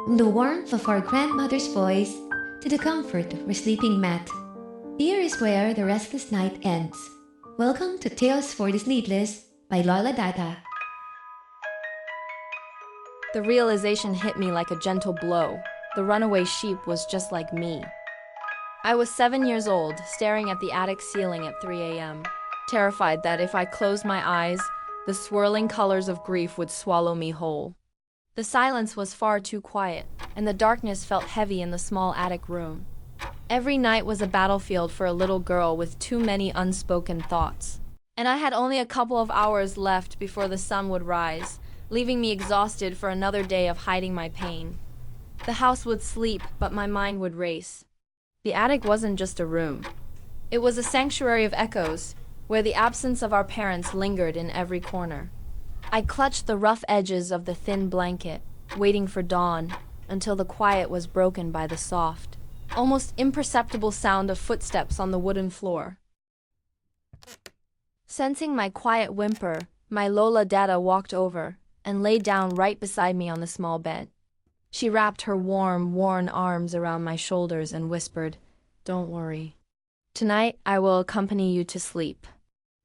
From the warmth of our grandmother's voice to the comfort of her sleeping mat, here is where the restless night ends. Welcome to Tales for the Sleepless by Lola Dada. The realization hit me like a gentle blow. The runaway sheep was just like me. I was 7 years old, staring at the attic ceiling at 3 a.m., terrified that if I closed my eyes, the swirling colors of grief would swallow me whole. The silence was far too quiet, and the darkness felt heavy in the small attic room. Every night was a battlefield for a little girl with too many unspoken thoughts. And I had only a couple of hours left before the sun would rise, leaving me exhausted for another day of hiding my pain. The house would sleep, but my mind would race. The attic wasn't just a room. It was a sanctuary of echoes, where the absence of our parents lingered in every corner. I clutched the rough edges of the thin blanket, waiting for dawn, until the quiet was broken by the soft, almost imperceptible sound of footsteps on the wooden floor. Sensing my quiet whimper, my Lola Dada walked over and lay down right beside me on the small bed. She wrapped her warm, worn arms around my shoulders and whispered, "Don't worry. Tonight I will accompany you to sleep."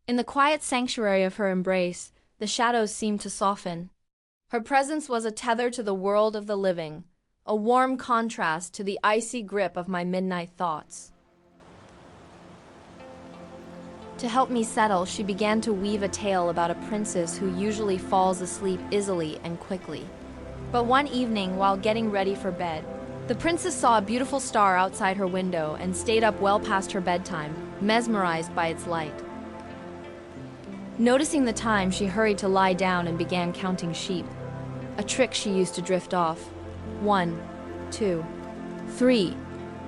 In the quiet sanctuary of her embrace, the shadows seemed to soften. Her presence was a tether to the world of the living, a warm contrast to the icy grip of my midnight thoughts. To help me settle, she began to weave a tale about a princess who usually falls asleep easily and quickly. But one evening, while getting ready for bed, the princess saw a beautiful star outside her window and stayed up well past her bedtime, mesmerized by its light. Noticing the time, she hurried to lie down and began counting sheep, a trick she used to drift off. 1, 2, 3.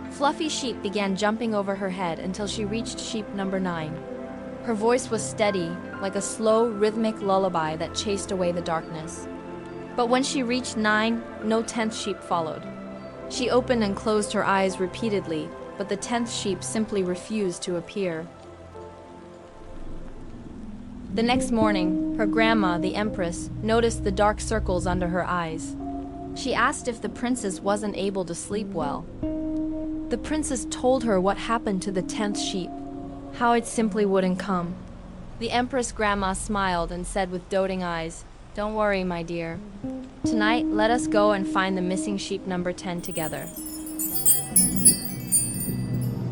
Fluffy sheep began jumping over her head until she reached sheep number 9. Her voice was steady, like a slow, rhythmic lullaby that chased away the darkness. But when she reached 9, no 10th sheep followed. She opened and closed her eyes repeatedly, but the 10th sheep simply refused to appear. The next morning, her grandma, the Empress, noticed the dark circles under her eyes. She asked if the princess wasn't able to sleep well. The princess told her what happened to the 10th sheep, how it simply wouldn't come. The Empress grandma smiled and said with doting eyes, "Don't worry, my dear. Tonight, let us go and find the missing sheep number 10 together."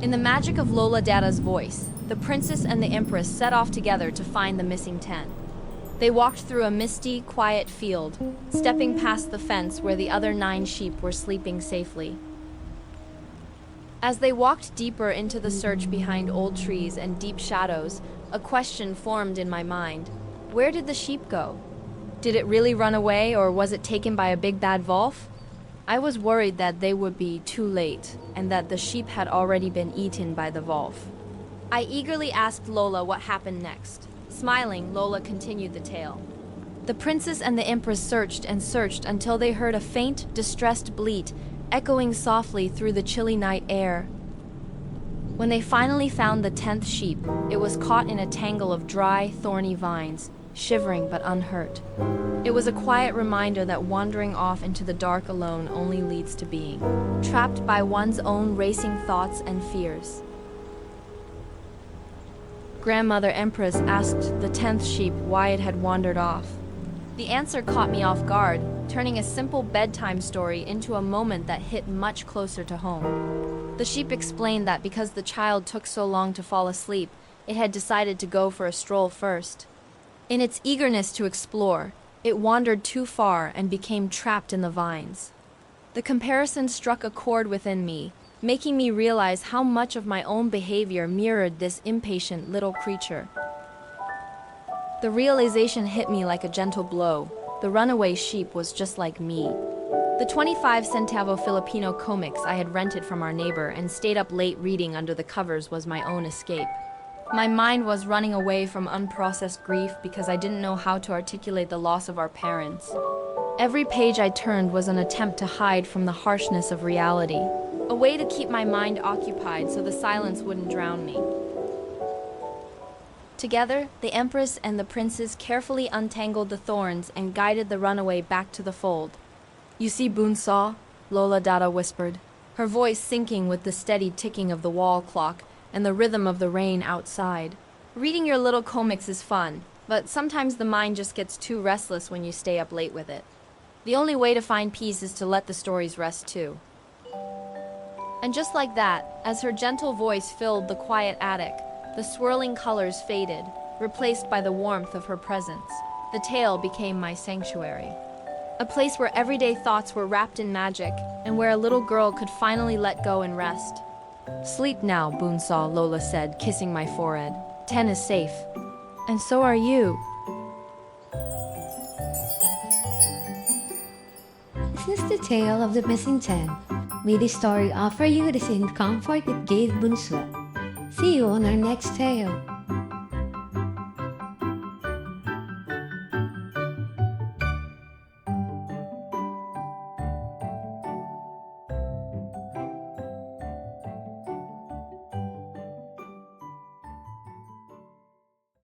In the magic of Lola Dada's voice, the princess and the empress set off together to find the missing 10. They walked through a misty, quiet field, stepping past the fence where the other 9 sheep were sleeping safely. As they walked deeper into the search behind old trees and deep shadows, a question formed in my mind. Where did the sheep go? Did it really run away, or was it taken by a big bad wolf? I was worried that they would be too late, and that the sheep had already been eaten by the wolf. I eagerly asked Lola what happened next. Smiling, Lola continued the tale. The princess and the empress searched and searched until they heard a faint, distressed bleat echoing softly through the chilly night air. When they finally found the 10th sheep, it was caught in a tangle of dry, thorny vines, shivering but unhurt. It was a quiet reminder that wandering off into the dark alone only leads to being trapped by one's own racing thoughts and fears. Grandmother Empress asked the 10th sheep why it had wandered off. The answer caught me off guard, turning a simple bedtime story into a moment that hit much closer to home. The sheep explained that because the child took so long to fall asleep, it had decided to go for a stroll first. In its eagerness to explore, it wandered too far and became trapped in the vines. The comparison struck a chord within me, making me realize how much of my own behavior mirrored this impatient little creature. The realization hit me like a gentle blow. The runaway sheep was just like me. The 25-centavo Filipino comics I had rented from our neighbor and stayed up late reading under the covers was my own escape. My mind was running away from unprocessed grief because I didn't know how to articulate the loss of our parents. Every page I turned was an attempt to hide from the harshness of reality, a way to keep my mind occupied so the silence wouldn't drown me. Together, the Empress and the Princess carefully untangled the thorns and guided the runaway back to the fold. "You see, Bunsaw," Lola Dada whispered, her voice sinking with the steady ticking of the wall clock and the rhythm of the rain outside. Reading your little comics is fun, but sometimes the mind just gets too restless when you stay up late with it. The only way to find peace is to let the stories rest too. And just like that, as her gentle voice filled the quiet attic, the swirling colors faded, replaced by the warmth of her presence. The tale became my sanctuary. A place where everyday thoughts were wrapped in magic, and where a little girl could finally let go and rest. "Sleep now, Boonsaw," Lola said, kissing my forehead. "10 is safe. And so are you." This is the tale of the missing 10. May this story offer you the same comfort it gave Bunso. See you on our next tale.